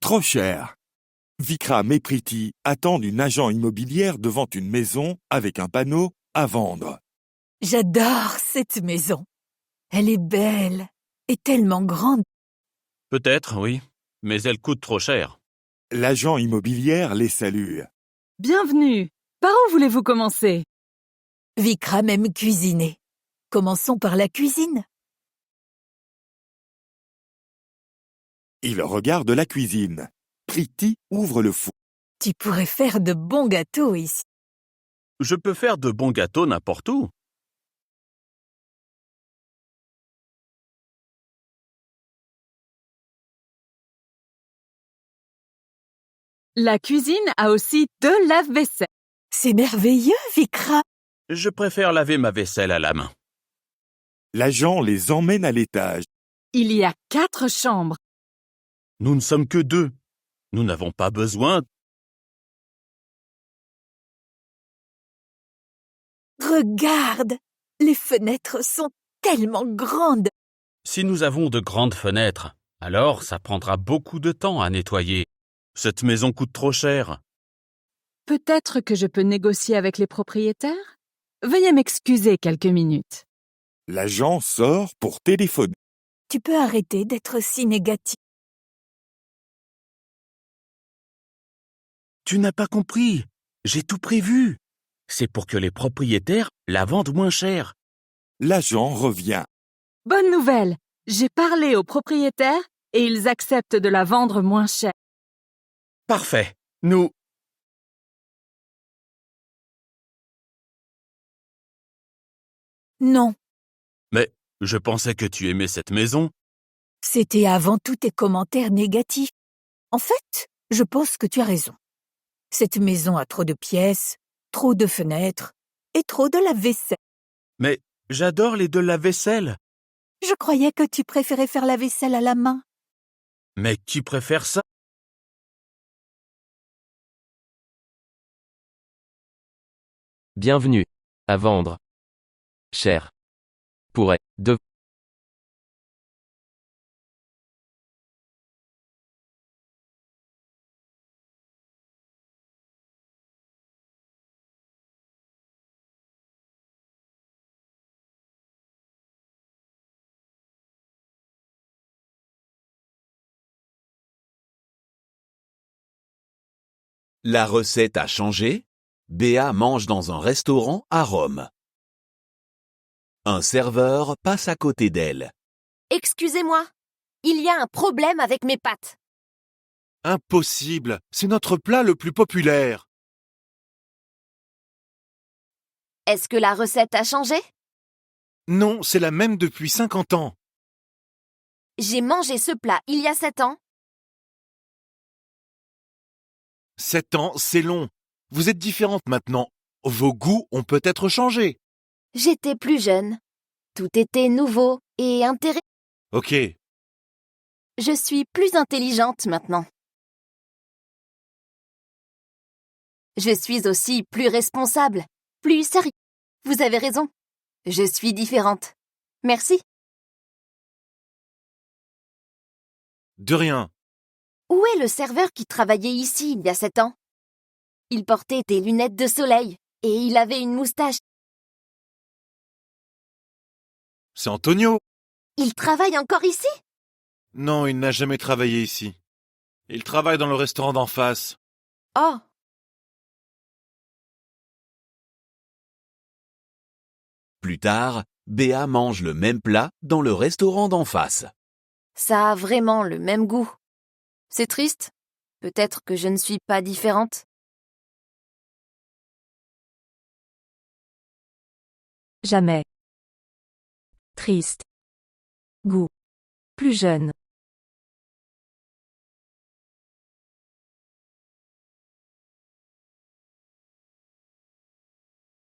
trop cher. Vikram et Priti attendent une agent immobilière devant une maison avec un panneau à vendre. J'adore cette maison. Elle est belle et tellement grande. Peut-être, oui, mais elle coûte trop cher. L'agent immobilière les salue. Bienvenue. Par où voulez-vous commencer? Vikram aime cuisiner. Commençons par la cuisine. Il regarde la cuisine. Priti ouvre le four. Tu pourrais faire de bons gâteaux ici. Je peux faire de bons gâteaux n'importe où. La cuisine a aussi 2 lave-vaisselle. C'est merveilleux, Vikram. Je préfère laver ma vaisselle à la main. L'agent les emmène à l'étage. Il y a 4 chambres. Nous ne sommes que 2. Nous n'avons pas besoin. Regarde, les fenêtres sont tellement grandes. Si nous avons de grandes fenêtres, alors ça prendra beaucoup de temps à nettoyer. Cette maison coûte trop cher. Peut-être que je peux négocier avec les propriétaires? Veuillez m'excuser quelques minutes. L'agent sort pour téléphoner. Tu peux arrêter d'être si négatif. Tu n'as pas compris. J'ai tout prévu. C'est pour que les propriétaires la vendent moins cher. L'agent revient. Bonne nouvelle! J'ai parlé aux propriétaires et ils acceptent de la vendre moins cher. Parfait. Nous... Non, Mais je pensais que tu aimais cette maison. c'était avant tous tes commentaires négatifs. En fait, je pense que tu as raison. Cette maison a trop de pièces, trop de fenêtres et trop de lave-vaisselle. Mais j'adore les 2 lave-vaisselle. Je croyais que tu préférais faire la vaisselle à la main. Mais qui préfère ça? Bienvenue. À vendre. Cher. Pourrait. De. La recette a changé. Béa mange dans un restaurant à Rome. Un serveur passe à côté d'elle. Excusez-moi, il y a un problème avec mes pâtes. Impossible, c'est notre plat le plus populaire. Est-ce que la recette a changé? Non, c'est la même depuis 50 ans. J'ai mangé ce plat il y a 7 ans. 7 ans, c'est long. Vous êtes différente maintenant. Vos goûts ont peut-être changé. J'étais plus jeune. Tout était nouveau et intéressant. Ok, Je suis plus intelligente maintenant. Je suis aussi plus responsable, plus sérieuse. Vous avez raison. Je suis différente. Merci. de rien. Où est le serveur qui travaillait ici il y a 7 ans? Il portait des lunettes de soleil et il avait une moustache. C'est Antonio. Il travaille encore ici? Non, il n'a jamais travaillé ici. Il travaille dans le restaurant d'en face. Oh, Plus tard, Béa mange le même plat dans le restaurant d'en face. ça a vraiment le même goût. C'est triste. Peut-être que je ne suis pas différente. Jamais. Triste. Goût. Plus jeune.